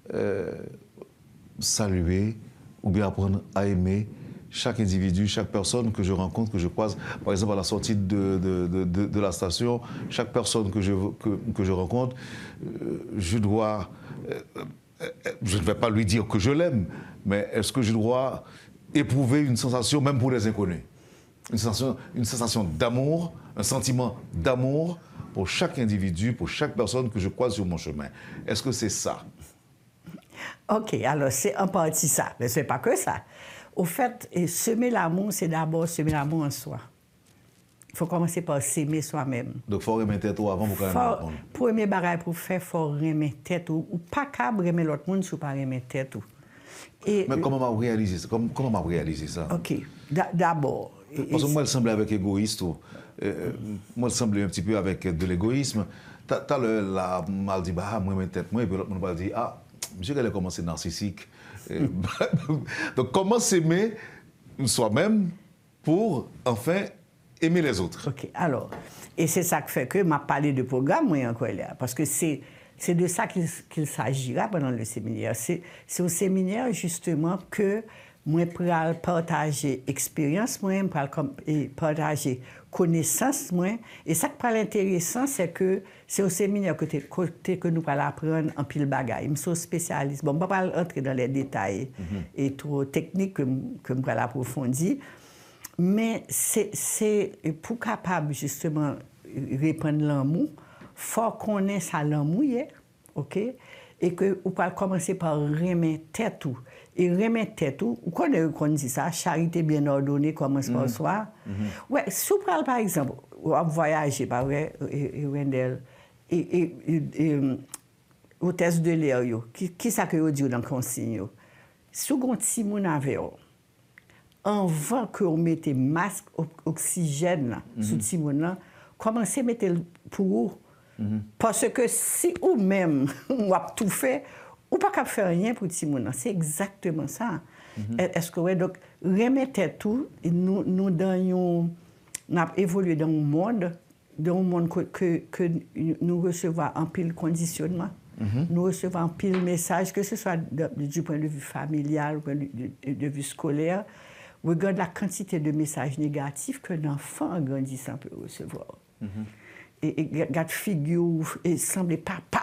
S3: saluer ou bien apprendre à aimer chaque individu, chaque personne que je rencontre, que je croise, par exemple à la sortie de la station, chaque personne que je rencontre, je ne vais pas lui dire que je l'aime, mais est-ce que je dois éprouver une sensation, même pour les inconnus, une sensation d'amour, un sentiment d'amour pour chaque individu, pour chaque personne que je croise sur mon chemin. Est-ce que c'est ça?
S6: OK, alors c'est en partie ça, mais ce n'est pas que ça. Au fait, semer l'amour, c'est d'abord semer l'amour en soi. Il faut commencer par s'aimer soi-même.
S3: Donc, il faut remettre tête avant pour quand même.
S6: Premier bagage pour faire, il faut remettre tête ou pas qu'à remettre l'autre monde si vous pas remettre tête.
S3: Mais comment m'a réalisé ça? Comment m'a réalisé ça?
S6: OK. D'abord.
S3: Parce que moi, il semblait avec égoïste. Moi, il semblait un petit peu avec de l'égoïsme. T'as la mal dit, bah, moi, remettre tête, moi, et puis l'autre monde va dire, ah, monsieur, elle a commencé narcissique. Donc, comment s'aimer soi-même pour, enfin, aimer les autres?
S6: OK. Alors, et c'est ça qui fait que m'a parlé de programme, moi, encore là. Parce que c'est de ça qu'il s'agira pendant le séminaire. C'est au séminaire, justement, que moi, pour partager expérience, moi, pour partager connaissance, moi. Et ça qui est intéressant, c'est que c'est au séminaire que nous allons apprendre en pile bagaille. Je suis spécialiste. Bon, je ne vais pas entrer dans les détails et trop techniques que je vais approfondir. Mais c'est pour capable, justement, répandre l'amour, il faut connaître ça l'amour, OK? Et que vous pouvez commencer par remettre tête tout. Et remettre tête tout, vous connaissez qu'on dit ça, charité bien ordonnée commence par soi. Ouais, si vous parlez par exemple, vous voyagez, pas vrai, et Wendell, et au test de l'air, qui ça que vous dites dans le consigne? Si vous avez un petit monde avec vous, avant que vous mettez masque oxygène sur le petit monde, commencez à mettre pour vous. Parce que si vous-même, vous avez tout fait, vous ne pouvez pas faire rien pour le petit monde. C'est exactement ça. Est-ce que, ouais, donc, remettez tout, et nous avons évolué dans un monde que nous recevons en pile conditionnement. Nous recevons en pile message, que ce soit du point de vue familial, du point de vue scolaire. Regarde la quantité de messages négatifs qu'un enfant en grandissant peut recevoir. Et regarde figure, et semble papa.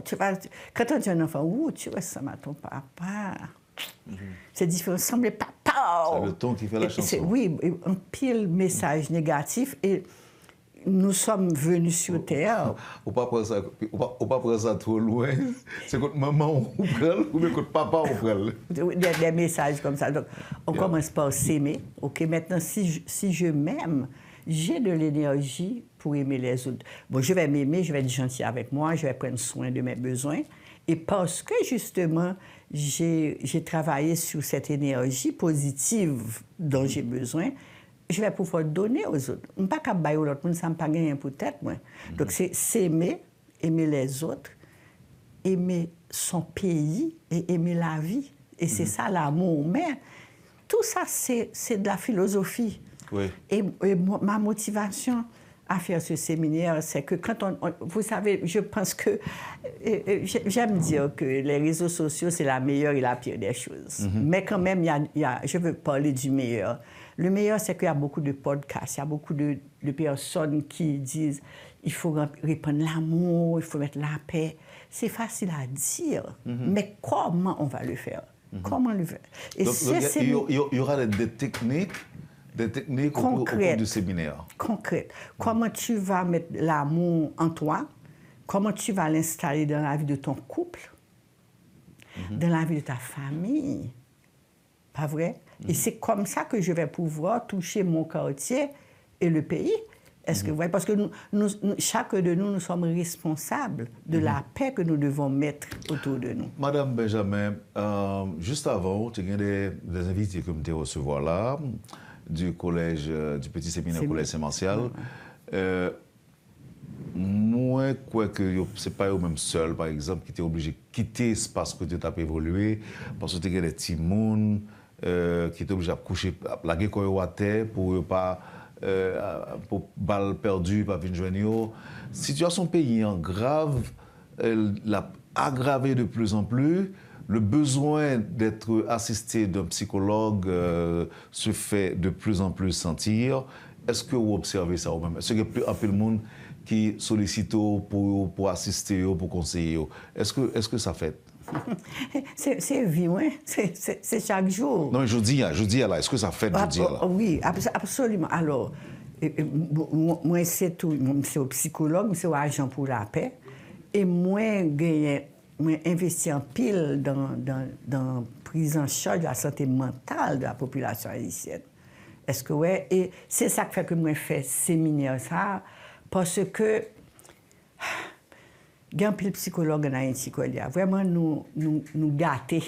S6: Tu vois, quand on dit un enfant, tu ressembles à ton papa. C'est différent, semble papa.
S3: C'est le ton qui fait la chanson.
S6: Oui, un pile message négatif. Et nous sommes venus sur Terre.
S3: On ne pas prendre ça trop loin. C'est quand maman on prend, ou bien quand papa on prend.
S6: Des messages comme ça. Donc, on commence par s'aimer. OK, maintenant, si je m'aime, j'ai de l'énergie pour aimer les autres. Bon, je vais m'aimer, je vais être gentil avec moi, je vais prendre soin de mes besoins. Et parce que, justement, j'ai travaillé sur cette énergie positive dont j'ai besoin, je vais pouvoir donner aux autres. Je ne peux pas bailler aux autres, ça ne me pas gagner pour tête, moi. Donc, c'est s'aimer, aimer les autres, aimer son pays et aimer la vie. Et c'est ça l'amour. Mais tout ça, c'est de la philosophie.
S3: Oui.
S6: Et ma motivation à faire ce séminaire, c'est que quand vous savez, je pense que j'aime dire que les réseaux sociaux, c'est la meilleure et la pire des choses. Mais quand même, je veux parler du meilleur. Le meilleur, c'est qu'il y a beaucoup de podcasts, il y a beaucoup de personnes qui disent il faut répandre l'amour, il faut mettre la paix. C'est facile à dire, mais comment on va le faire? Comment le faire? Et
S3: donc, il y aura des techniques au cours du séminaire.
S6: Concrètes. Comment tu vas mettre l'amour en toi? Comment tu vas l'installer dans la vie de ton couple? Dans la vie de ta famille? Pas vrai? Et c'est comme ça que je vais pouvoir toucher mon quartier et le pays. Est-ce que vous voyez? Parce que chacun de nous sommes responsables de la paix que nous devons mettre autour de nous.
S3: Madame Benjamin, juste avant, tu as des invités que tu recevoir là, du collège, du petit séminaire collège Saint-Martial. Moi, quoi que ce n'est pas eux-mêmes seuls, par exemple, qui étaient obligés de quitter l'espace que tu as évolué, parce que tu as des petits mouns qui étaient obligés de coucher, à laguer quoi à terre pour pas pour balles perdues, pas venir joindre. Situation pays en grave, l'a aggravé de plus en plus. Le besoin d'être assisté d'un psychologue se fait de plus en plus sentir. Est-ce que vous observez ça vous-même? Est-ce qu'il y a un peu de monde qui sollicite pour assister, pour conseiller? Est-ce que ça fait?
S6: C'est vie, oui. C'est chaque jour.
S3: Non, je dis là, est-ce que ça fait, je dis là?
S6: Oui, absolument. Alors, moi, c'est tout. C'est au psychologue, c'est au agent pour la paix. Et moi, investi en pile dans la prise en charge de la santé mentale de la population haïtienne. Est-ce que ouais? Et c'est ça qui fait que moi fais séminaire ça, parce que il y a un pile psychologue en Haïti qui a vraiment nous gâtés.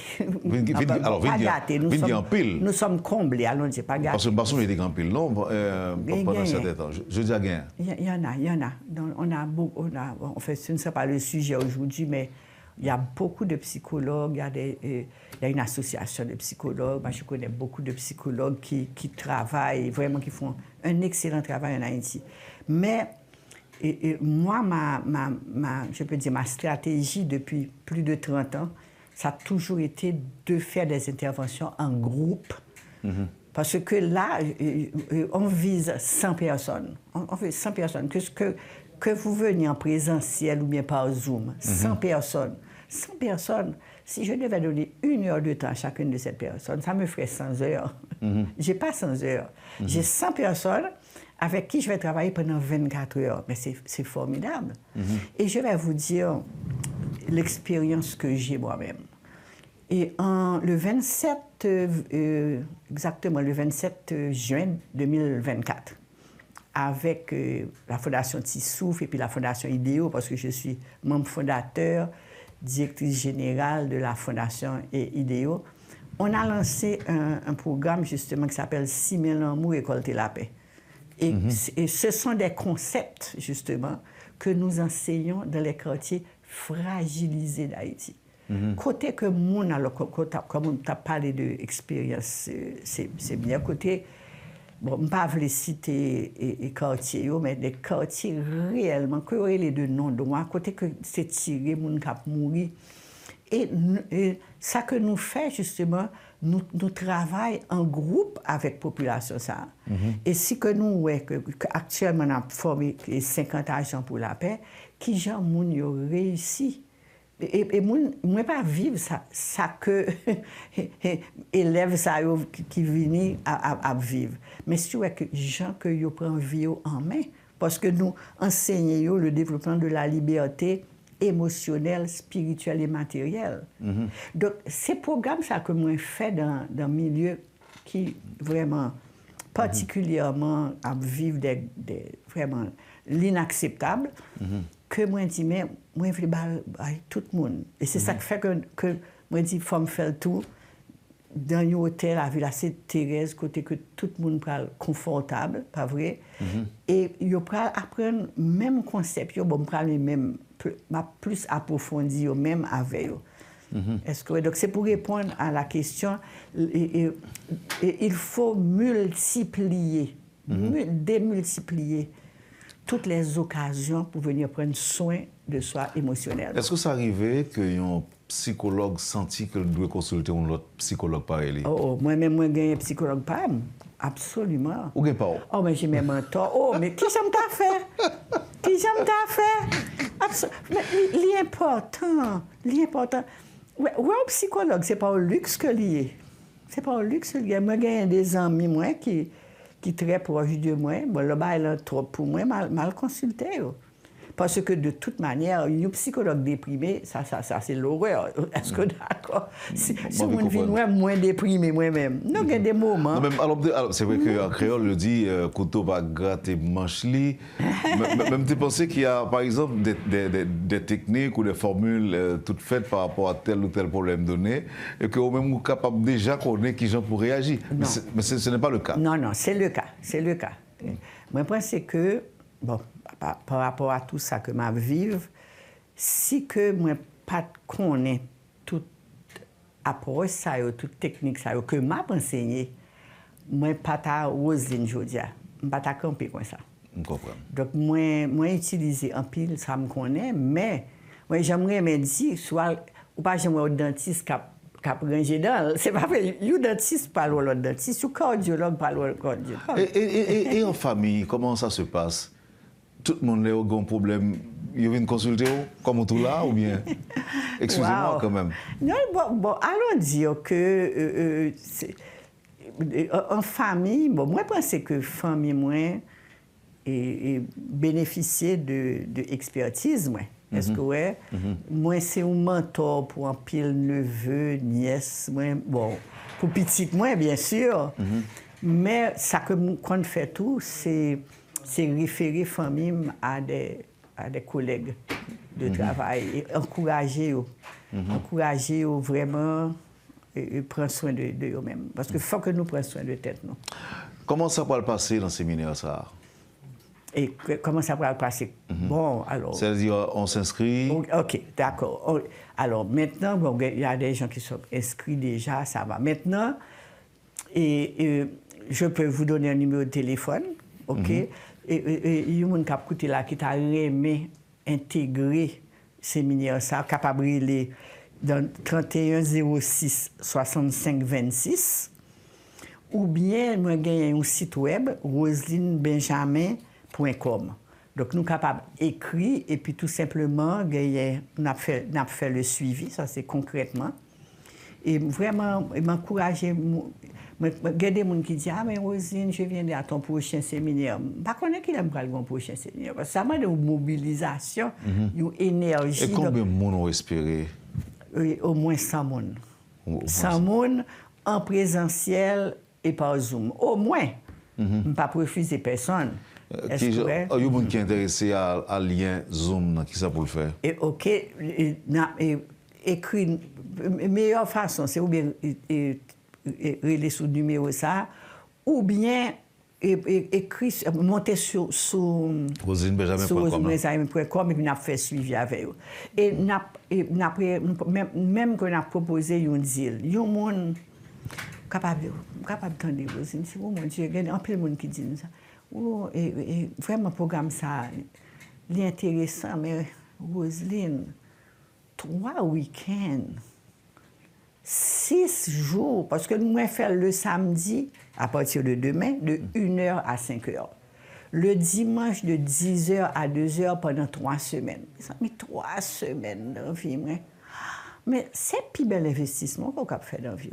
S3: Alors,
S6: pas gâtés, nous sommes comblés, allons dire pas gâtés.
S3: Parce que Basson était grand pile, non? Pendant certain temps. Je dis à gain.
S6: Il y en a. Donc, en fait, ce ne sera pas le sujet aujourd'hui, mais il y a beaucoup de psychologues, il y a une association de psychologues. Moi, je connais beaucoup de psychologues qui travaillent, vraiment qui font un excellent travail en Haïti. Mais et moi, je peux dire, ma stratégie depuis plus de 30 ans, ça a toujours été de faire des interventions en groupe. Parce que là, on vise 100 personnes. On vise 100 personnes. Que vous veniez en présentiel ou bien par Zoom, 100 personnes. 100 personnes, si je devais donner 1 heure de temps à chacune de ces personnes, ça me ferait 100 heures. Je n'ai pas 100 heures. J'ai 100 personnes avec qui je vais travailler pendant 24 heures. Mais c'est formidable. Et je vais vous dire l'expérience que j'ai moi-même. Et le 27 juin 2024, avec la Fondation Tissouf et puis la Fondation IDEO, parce que je suis membre fondateur, directrice générale de la Fondation IDEO, on a lancé un programme justement qui s'appelle 6000 amours récolter la paix. Et ce sont des concepts, justement, que nous enseignons dans les quartiers fragilisés d'Haïti. Côté que mon, alors, comme on t'a parlé d'expérience, c'est bien. Côté, bon, je ne vais pas vous citer les quartiers, mais des quartiers réellement, que les deux noms de moi, côté que c'est tiré, mon cap mourir. Et ça que nous faisons, justement, nous travaillons en groupe avec la population. Ça. Et si que nous, actuellement, on a formé 50 agents pour la paix, qui gens ont réussi. Et moi, je ne pas vivre ça que élèves qui viennent à vivre. Mais c'est vrai que les gens qui prennent vie en main, parce que nous enseignons le développement de la liberté émotionnelle, spirituelle et matérielle. Donc, ces programmes ça que moi fait dans un milieu qui vraiment particulièrement à vivre vraiment l'inacceptable, que moi dis mais moi je veux tout le monde. Et c'est ça qui fait que moi dis faut me faire tout dans un hôtel à Villa Sainte-Thérèse côté que tout le monde parle confortable, pas vrai? Et yo pral apprendre même concept, yo bon pral même plus approfondi yo même avec yo. Est-ce que donc c'est pour répondre à la question et il faut multiplier, démultiplier toutes les occasions pour venir prendre soin de soi émotionnel.
S3: Est-ce que ça arrivait qu'un psychologue senti qu'il doit consulter un autre psychologue pareil?
S6: Moi-même, moi, j'ai un psychologue pareil. Absolument.
S3: Ou bien pas?
S6: Oh, mais j'ai même un tort. Oh, mais qui j'aime t'a fait? Qui j'aime t'a fait? Mais l'important. Ouais, un psychologue, c'est pas un luxe que lié. C'est pas un luxe lié. Moi, j'ai des amis, moi, qui très proches de moi. Bon, le bail est trop pour moi, mal consulté. Parce que de toute manière, un psychologue déprimé, ça c'est l'horreur. Est-ce que d'accord? Si on vit moins déprimé moi-même. Non, il y a des moments.
S3: Non, alors, c'est vrai qu'en créole, le dit couteau va gratter manche li. Même tu pensais qu'il y a, par exemple, des techniques ou des formules toutes faites par rapport à tel ou tel problème donné, et que même vous capable déjà connaître qui gens pour réagir. Mais ce n'est pas le cas.
S6: Non, c'est le cas. C'est le cas. Moi, je pense que, bon, par rapport à tout ça que je vive, si que moi pas connais toute approche ça, toute technique ça que m'a enseigné, moi pas ta osé aujourd'hui, pas ta camper comme ça.
S3: Je comprends.
S6: Donc moi utiliser en pile ça me connaît, mais moi j'aimerais me dire soit ou pas j'aimerais au dentiste cap ranger dans, c'est pas vrai, le dentiste parle au dentiste, ou cardiologue parle au cardiologue.
S3: Et en famille, comment ça se passe? Tout le monde a un problème, il vient consulter comme tout là ou bien? Excusez-moi quand même.
S6: Non, bon, allons dire que en famille, bon, moi je pense que famille moi et bénéficier de expertise moi. Est-ce que ouais, moi c'est un mentor pour un pile neveu, nièce, moi bon, pour petite moi bien sûr. Mais ça que qu'on fait tout, c'est référer famille à des collègues de travail et encourager vraiment et prendre soin de eux-mêmes. Parce qu'il faut que nous prenions soin de tête. Nous.
S3: Comment ça va le passer dans le séminaire, ça?
S6: Et comment ça va le passer? Bon, alors...
S3: C'est-à-dire, on s'inscrit?
S6: OK, d'accord. Alors, maintenant, bon, il y a des gens qui sont inscrits déjà, ça va. Maintenant, je peux vous donner un numéro de téléphone, OK? Et il y a un qui là qui t'a aimé intégrer séminaire ça, capable de les dans 31 06 65 26, ou bien moi j'ai un site web roselinbenjamin.com. Donc nous sommes capables d'écrire et puis tout simplement nous avons fait le suivi, ça c'est concrètement. Et vraiment m'encourager. Il y a des gens qui disent « Ah, mais Roseline, je viens à ton prochain séminaire. » Je ne sais pas qui aime le prochain séminaire. Parce que ça m'a une mobilisation, une énergie.
S3: Et combien de monde ont espéré?
S6: Au moins 100 personnes. 100 personnes en présentiel et par Zoom. Au moins. Je ne peux pas refuser personne.
S3: Il y a des gens qui sont intéressés à lien Zoom, qui ça pour le faire?
S6: Et OK. Écrit, meilleure façon, c'est ou bien relais sous numéro ça, ou bien écrit, monter sur roselinbenjamin.com et puis on a fait suivi avec eux. Et même qu'on a proposé un deal, il y a un monde capable d'entendre Roseline. C'est mon Dieu, il y a un peu de monde qui dit ça. Et vraiment, le programme, ça, il est intéressant, mais Roseline, 3 week-ends, 6 jours, parce que nous allons faire le samedi, à partir de demain, de 1h à 5h. Le dimanche, de 10h à 2h pendant 3 semaines. Ça met 3 semaines dans la vie. Mais c'est un plus bel investissement qu'on a fait dans la vie.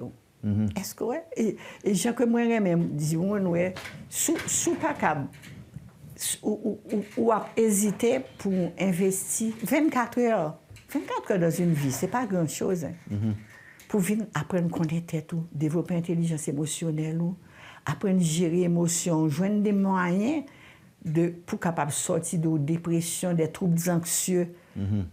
S6: Est-ce que, ouais? Et gens que moi, même, disent, ouais, sous pas capable, ou à hésiter pour investir 24 heures. 24 heures dans une vie, ce n'est pas grand-chose. Hein. Pour venir apprendre à connaître tout, développer l'intelligence émotionnelle, apprendre à gérer l'émotion, joindre des moyens pour capable sortir de dépression, des troubles anxieux.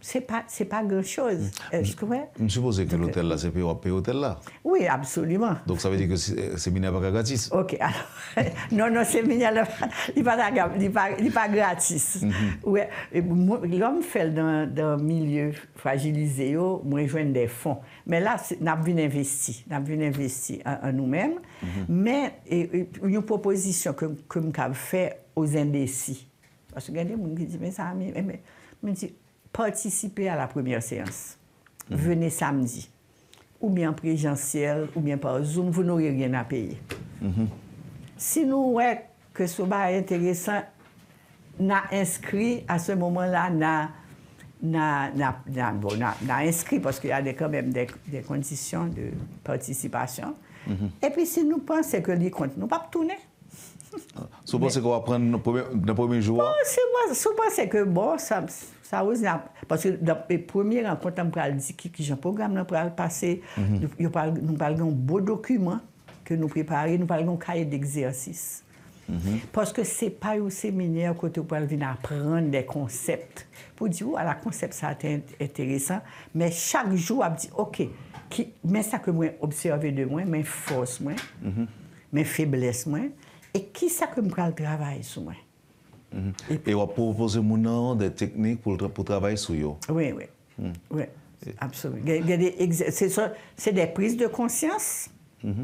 S6: C'est pas grand-chose.
S3: Je suppose que l'hôtel là, c'est payé hôtel là.
S6: Oui, absolument.
S3: Donc ça veut dire que le séminaire n'est pas gratis.
S6: OK. Alors, non, le séminaire n'est pas gratis. Ouais. L'homme fait dans un milieu fragilisé, moi, je joins des fonds. Mais là, nous avons investi. Nous avons investi en nous-mêmes. Mais une proposition que nous avons faite aux indécis. Parce qu'il y a des gens qui disent, mais ça, me dit, participez à la première séance. Venez samedi. Ou bien en présentiel, ou bien par Zoom, vous n'aurez rien à payer. Si nous voyons que ce n'est intéressant, nous avons inscrit à ce moment-là, nous avons inscrit parce qu'il y a quand même des conditions de participation. Et puis si nous pensons que les comptes, nous ne pouvons pas tourner.
S3: Vous pensez qu'on va prendre le premier jour?
S6: Bon, je pense que bon, ça parce que dans les premières rencontres, on va dire que le programme va passer. Nous parlons de beaux documents que nous préparons, nous parlons de cahier d'exercice. Parce que ce n'est pas un séminaire où on peut venir apprendre des concepts. Pour dire, la concept, ça a été intéressant, mais chaque jour, on dit, OK, mais ça que moi observé de moi, mes forces, mes faiblesses, et qui ça que je travaille sur moi.
S3: Et on va proposer des techniques pour travailler sur eux.
S6: Oui. Oui, absolument. C'est des prises de conscience.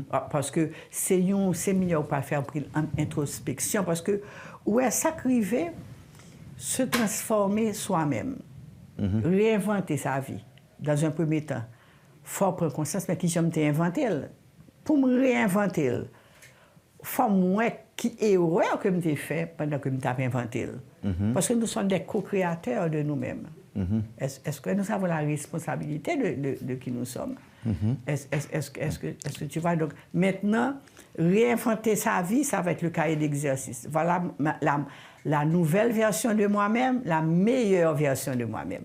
S6: Parce que c'est un séminaire pour faire une introspection. Parce que où est s'arriver, se transformer soi-même, réinventer sa vie. Dans un premier temps, il faut prendre conscience, mais qui j'aime t'inventer. Pour me réinventer, il faut moi qui erreur que je fait pendant que je t'ai inventé. Parce que nous sommes des co-créateurs de nous-mêmes. Est-ce que nous avons la responsabilité de qui nous sommes? Est-ce que tu vois? Donc, maintenant, réinventer sa vie, ça va être le cahier d'exercice. Voilà la nouvelle version de moi-même, la meilleure version de moi-même.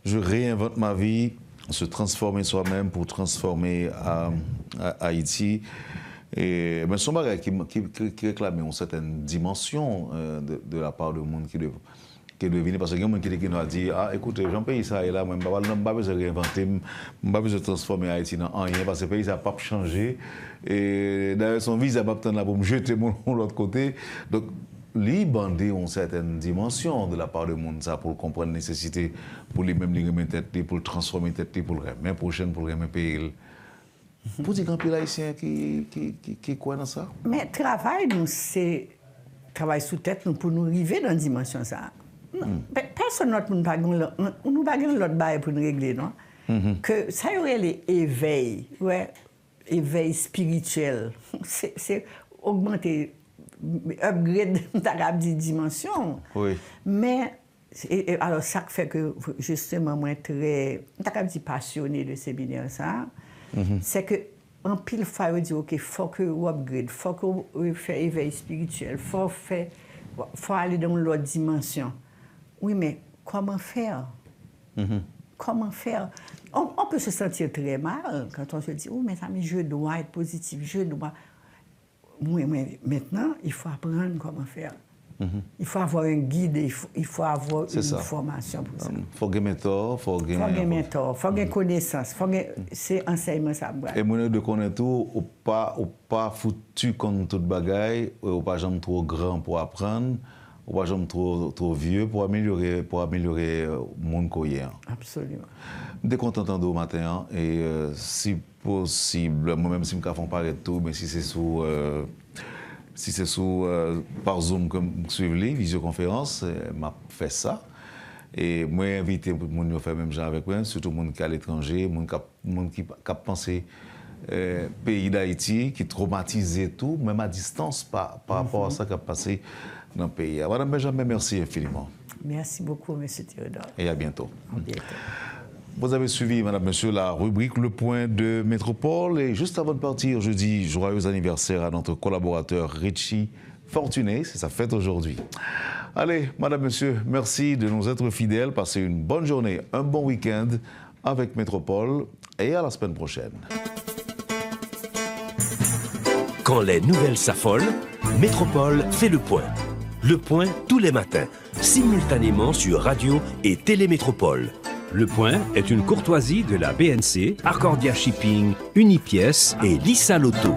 S3: Je réinvente ma vie, se transformer soi-même pour transformer Haïti. Et ben, son bagage qui réclamait une certaine dimension de la part du monde qui doit venir. Parce qu'il y a des gens qui nous ont dit, ah, écoutez, j'en paye ça et là, moi, je n'ai pas besoin de réinventer, je n'ai pas besoin de transformer Haïti en rien, parce que le pays n'a pas changé. Et d'ailleurs, son visa n'a pas là pour me jeter de l'autre côté. Donc, lui, bander une certaine dimension de la part du monde, ça, pour comprendre la nécessité, pour lui-même, lui remettre tête, pour le transformer tête, pour le remettre prochaine, pour le remettre pays. Pour dire qu'un pays haïtien qui croit dans ça?
S6: Mais travail, nous, c'est travail sous tête nous, pour nous arriver dans la dimension ça. Personne d'autre nous pas l'autre bail pour nous régler, non? Que ça y aurait l'éveil, ouais, éveil spirituel. C'est augmenter, upgrade ta dimension.
S3: Oui.
S6: Mais alors ça fait que justement moi très passionné de ces séminaire ça. C'est que en pile fois on dit OK, faut que on upgrade, faut que on fait éveil spirituel, faut aller dans l'autre dimension. Oui, mais comment faire? Comment faire? On peut se sentir très mal quand on se dit oh mais ça je dois être positif, je dois. Oui, mais maintenant, il faut apprendre comment faire. Il faut avoir un guide, il faut avoir une formation pour ça.
S3: Il faut gagner mentor, il faut
S6: gagner connaissance, c'est enseignement ça.
S3: Et moi, de connaître tout, ou pas foutu comme toute bagaille, ou pas jamais trop grand pour apprendre, ou pas jamais trop vieux pour améliorer le monde qu'on y a.
S6: Absolument.
S3: Je suis content de vous matin et si possible, moi-même si je ne fais pas tout, mais si c'est sous par Zoom que je suis les visioconférence, m'a fait ça. Et moi, j'ai invité tout le monde à faire même genre avec moi, surtout les gens qui sont à l'étranger, les gens qui pensent pays d'Haïti, qui traumatisent tout, même à distance par rapport à ça qui a passé dans le pays. Madame Benjamin, merci infiniment.
S6: Merci beaucoup, M. Théodore.
S3: Et à bientôt.
S6: À bientôt.
S3: Vous avez suivi, madame, monsieur, la rubrique Le Point de Métropole. Et juste avant de partir, je dis joyeux anniversaire à notre collaborateur Richie Fortuné. C'est sa fête aujourd'hui. Allez, madame, monsieur, merci de nous être fidèles. Passez une bonne journée, un bon week-end avec Métropole. Et à la semaine prochaine.
S1: Quand les nouvelles s'affolent, Métropole fait le point. Le point tous les matins, simultanément sur Radio et Télémétropole.
S2: Le Point est une courtoisie de la BNC, Arcordia Shipping, Unipièce et Lissa Loto.